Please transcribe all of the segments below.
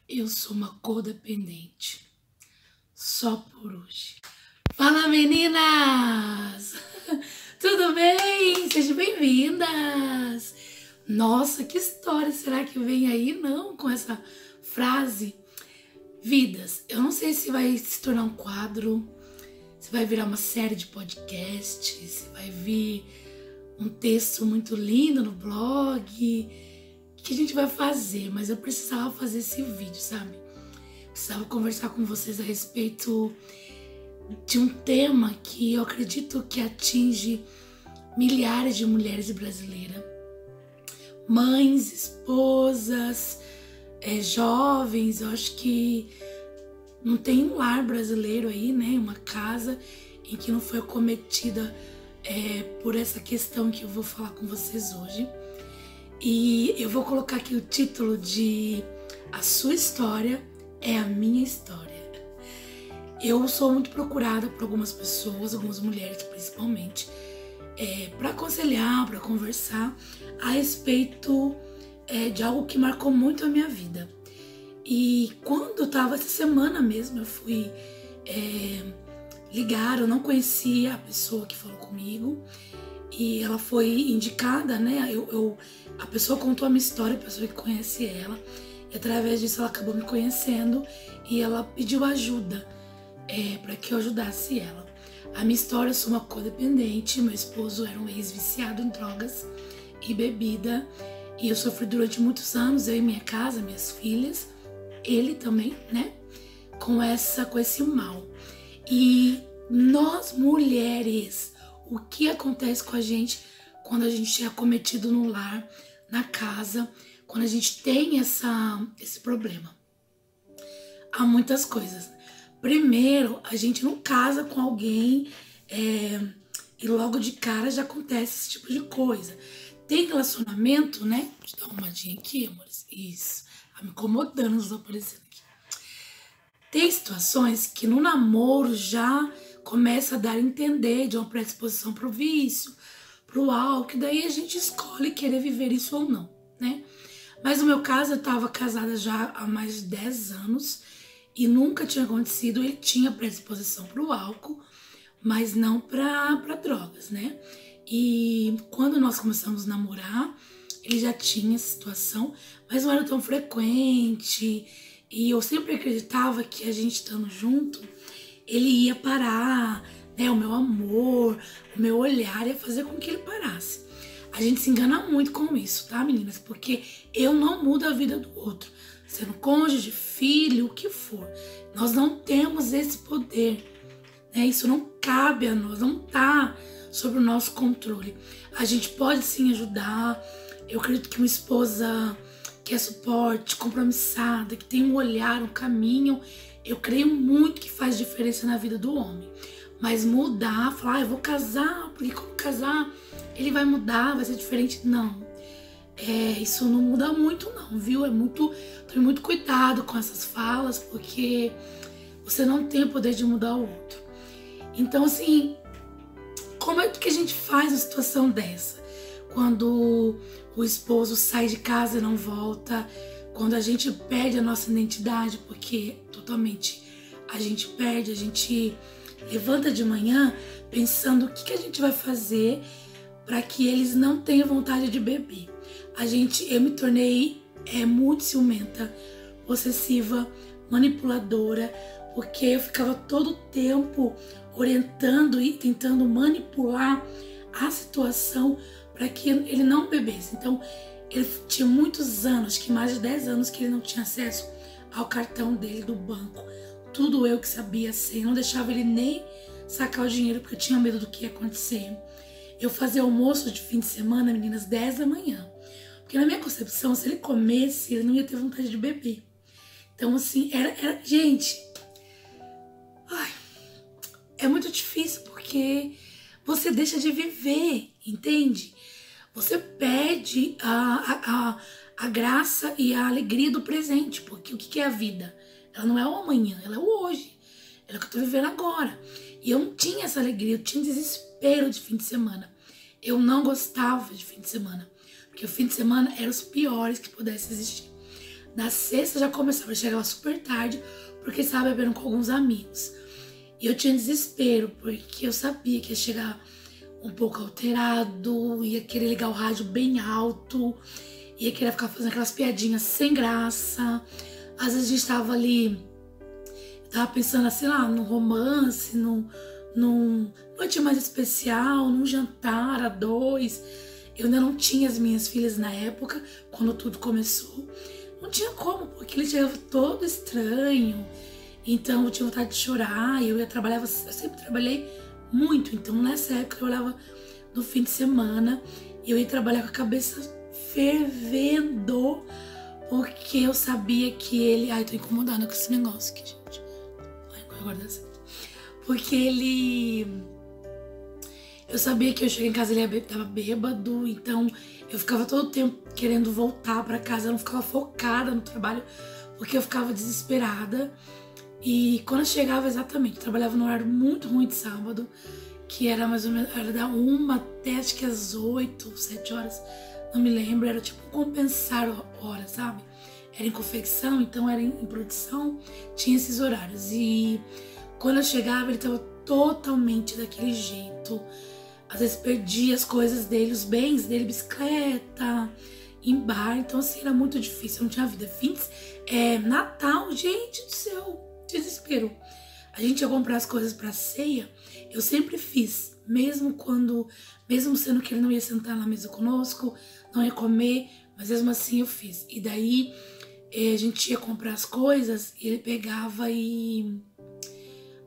Eu sou uma codependente. Só por hoje. Fala, meninas! Tudo bem? Sejam bem-vindas! Nossa, que história será que vem aí, não, com essa frase? Vidas, eu não sei se vai se tornar um quadro, se vai virar uma série de podcasts, se vai vir um texto muito lindo no blog, o que a gente vai fazer, mas eu precisava fazer esse vídeo, sabe? Precisava conversar com vocês a respeito de um tema que eu acredito que atinge milhares de mulheres brasileiras. Mães, esposas, jovens, eu acho que não tem um lar brasileiro aí, né? Uma casa em que não foi acometida por essa questão que eu vou falar com vocês hoje. E eu vou colocar aqui o título de A Sua História é a Minha História. Eu sou muito procurada por algumas pessoas, algumas mulheres principalmente, para aconselhar, para conversar a respeito de algo que marcou muito a minha vida. E quando eu tava essa semana mesmo, eu fui ligar, eu não conhecia a pessoa que falou comigo e ela foi indicada, né? A pessoa contou a minha história, a pessoa que conhece ela, e através disso ela acabou me conhecendo e ela pediu ajuda para que eu ajudasse ela. A minha história, eu sou uma codependente, meu esposo era um ex-viciado em drogas e bebida, e eu sofri durante muitos anos, eu e minha casa, minhas filhas, ele também, né, com esse mal. E nós mulheres, o que acontece com a gente quando a gente é acometido no lar, na casa, quando a gente tem esse problema? Há muitas coisas. Primeiro, a gente não casa com alguém e logo de cara já acontece esse tipo de coisa. Tem relacionamento, né? Deixa eu dar uma olhadinha aqui, amores. Isso. Tá me incomodando, não estou aparecendo aqui. Tem situações que no namoro já começa a dar a entender de uma predisposição pro vício, pro álcool, e daí a gente escolhe querer viver isso ou não, né? Mas no meu caso, eu estava casada já há mais de 10 anos e nunca tinha acontecido. Ele tinha predisposição pro álcool, mas não para drogas, né? E quando nós começamos a namorar, ele já tinha essa situação, mas não era tão frequente. E eu sempre acreditava que a gente estando junto, ele ia parar, né? O meu amor, o meu olhar ia fazer com que ele parasse. A gente se engana muito com isso, tá, meninas? Porque eu não mudo a vida do outro. Sendo cônjuge, filho, o que for. Nós não temos esse poder, né? Isso não cabe a nós, não tá sob o nosso controle. A gente pode sim ajudar. Eu acredito que uma esposa que é suporte, compromissada, que tem um olhar, um caminho, eu creio muito que faz diferença na vida do homem. Mas mudar, falar, eu vou casar, porque quando casar ele vai mudar, vai ser diferente, não. Isso não muda muito não, viu? Tome muito cuidado com essas falas, porque você não tem o poder de mudar o outro. Então, assim, como é que a gente faz uma situação dessa? Quando o esposo sai de casa e não volta, quando a gente perde a nossa identidade, porque totalmente a gente perde, a gente levanta de manhã pensando o que a gente vai fazer para que eles não tenham vontade de beber. Eu me tornei muito ciumenta, possessiva, manipuladora, porque eu ficava todo o tempo orientando e tentando manipular a situação para que ele não bebesse. Então, ele tinha muitos anos, acho que mais de 10 anos, que ele não tinha acesso ao cartão dele do banco. Tudo eu que sabia ser, não deixava ele nem sacar o dinheiro, porque eu tinha medo do que ia acontecer. Eu fazia almoço de fim de semana, meninas, 10 da manhã. Porque na minha concepção, se ele comesse, ele não ia ter vontade de beber. Então, assim, gente, é muito difícil porque você deixa de viver, entende? Você perde a graça e a alegria do presente, porque o que é a vida? Ela não é o amanhã, ela é o hoje. Ela é o que eu tô vivendo agora. E eu não tinha essa alegria, eu tinha desespero de fim de semana. Eu não gostava de fim de semana, porque o fim de semana era os piores que pudesse existir. Na sexta já começava, eu chegava super tarde, porque estava bebendo com alguns amigos. E eu tinha desespero, porque eu sabia que ia chegar um pouco alterado, ia querer ligar o rádio bem alto, ia querer ficar fazendo aquelas piadinhas sem graça. Às vezes a gente tava ali, eu tava pensando, sei lá, num romance, num noite mais especial, num jantar a dois. Eu ainda não tinha as minhas filhas na época, quando tudo começou. Não tinha como, porque ele chegava todo estranho. Então eu tinha vontade de chorar. Eu sempre trabalhei muito. Então nessa época eu trabalhava no fim de semana. E eu ia trabalhar com a cabeça fervendo. Porque eu sabia que ele... Ai, tô incomodada com esse negócio aqui, gente. Ai, agora dá certo. Porque ele... Eu sabia que eu cheguei em casa e ele tava bêbado, então eu ficava todo o tempo querendo voltar pra casa, eu não ficava focada no trabalho, porque eu ficava desesperada. E quando eu chegava exatamente, eu trabalhava num horário muito ruim de sábado, que era mais ou menos, era da 1 até acho que às 8, 7 horas, não me lembro, era tipo compensar horas, sabe? Era em confecção, então era em produção, tinha esses horários. E quando eu chegava, ele tava totalmente daquele jeito. Às vezes perdia as coisas dele, os bens dele, bicicleta, em bar. Então assim, era muito difícil, eu não tinha vida. Natal, gente do céu, desespero. A gente ia comprar as coisas pra ceia, eu sempre fiz. Mesmo sendo que ele não ia sentar na mesa conosco, não ia comer, mas mesmo assim eu fiz. E daí a gente ia comprar as coisas e ele pegava e...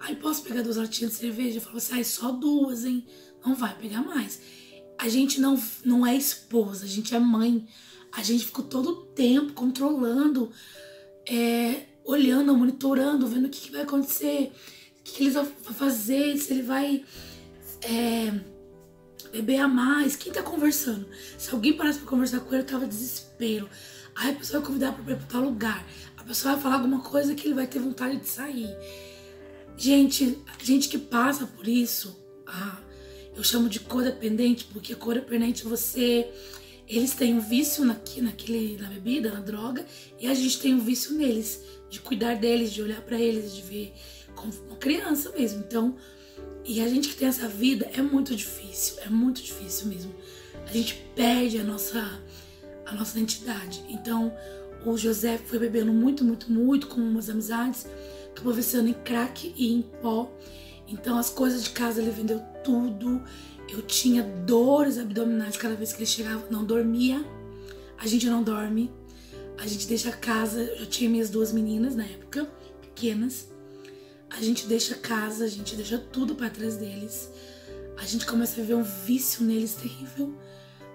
Ai, posso pegar 2 latinhas de cerveja? Eu falava assim, ai, só 2, hein? Não vai pegar mais. A gente não é esposa, a gente é mãe. A gente ficou todo o tempo controlando, olhando, monitorando, vendo o que vai acontecer, o que eles vão fazer, se ele vai beber a mais. Quem tá conversando? Se alguém parasse pra conversar com ele, eu tava desespero. Aí a pessoa vai convidar pra ir pra tal lugar. A pessoa vai falar alguma coisa que ele vai ter vontade de sair. Gente que passa por isso, eu chamo de codependente, porque codependente eles têm um vício na bebida, na droga, e a gente tem um vício neles, de cuidar deles, de olhar pra eles, de ver como uma criança mesmo. Então, e a gente que tem essa vida é muito difícil mesmo. A gente perde a nossa identidade. Então, o José foi bebendo muito, muito, muito com umas amizades, acabou viciando em crack e em pó. Então as coisas de casa ele vendeu tudo. Eu tinha dores abdominais cada vez que ele chegava. Não dormia. A gente não dorme. A gente deixa a casa. Eu tinha minhas 2 meninas na época, pequenas. A gente deixa a casa, a gente deixa tudo pra trás deles. A gente começa a ver um vício neles terrível.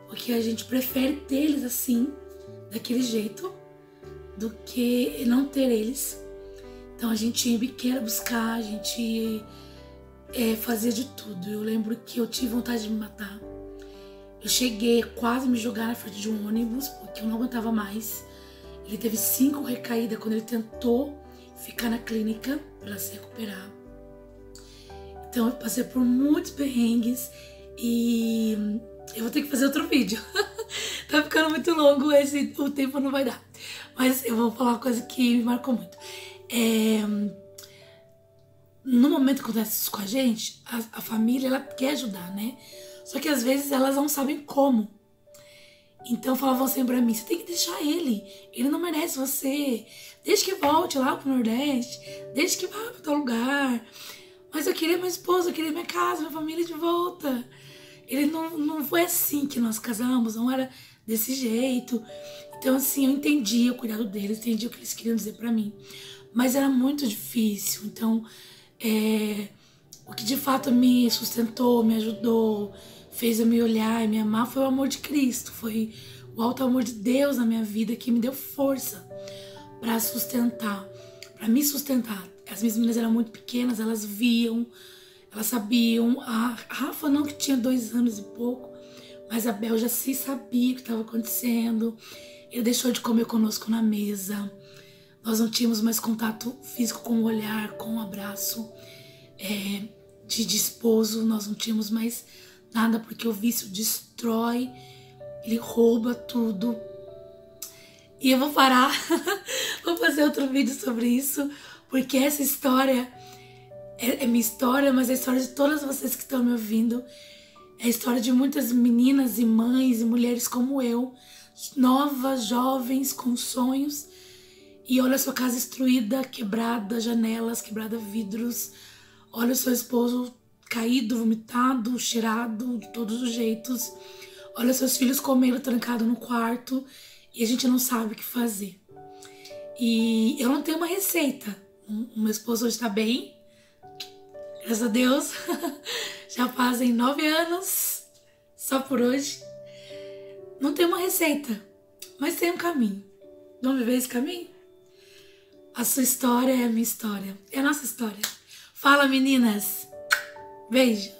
Porque a gente prefere ter eles assim, daquele jeito, do que não ter eles. Então a gente ia em biqueira buscar, a gente fazia de tudo. Eu lembro que eu tive vontade de me matar. Eu cheguei a quase me jogar na frente de um ônibus, porque eu não aguentava mais. Ele teve 5 recaídas quando ele tentou ficar na clínica para se recuperar. Então eu passei por muitos perrengues e eu vou ter que fazer outro vídeo. Tá ficando muito longo, o tempo não vai dar. Mas eu vou falar uma coisa que me marcou muito. No momento que acontece isso com a gente, a família, ela quer ajudar, né? Só que às vezes elas não sabem como. Então falavam sempre pra mim, você tem que deixar ele não merece você. Deixa que volte lá pro Nordeste, deixa que vá pra tal lugar. Mas eu queria meu esposo, eu queria minha casa, minha família de volta. Ele não foi assim que nós casamos, não era desse jeito. Então assim, eu entendia o cuidado deles, entendia o que eles queriam dizer pra mim. Mas era muito difícil, então o que de fato me sustentou, me ajudou, fez eu me olhar e me amar foi o amor de Cristo, foi o alto amor de Deus na minha vida que me deu força pra sustentar, pra me sustentar. As minhas meninas eram muito pequenas, elas viam, elas sabiam. A Rafa não, que tinha 2 anos e pouco, mas a Bel já se sabia o que estava acontecendo. Ele deixou de comer conosco na mesa. Nós não tínhamos mais contato físico com o olhar, com o abraço de esposo. Nós não tínhamos mais nada, porque o vício destrói, ele rouba tudo. E eu vou parar, vou fazer outro vídeo sobre isso, porque essa história é minha história, mas é a história de todas vocês que estão me ouvindo. É a história de muitas meninas e mães e mulheres como eu, novas, jovens, com sonhos. E olha a sua casa destruída, quebrada, janelas, quebrada, vidros. Olha o seu esposo caído, vomitado, cheirado, de todos os jeitos. Olha seus filhos comendo trancado no quarto e a gente não sabe o que fazer. E eu não tenho uma receita. O meu esposo hoje tá bem, graças a Deus. Já fazem 9 anos, só por hoje. Não tem uma receita, mas tem um caminho. Vamos viver esse caminho? A sua história é a minha história, é a nossa história. Fala, meninas! Beijo!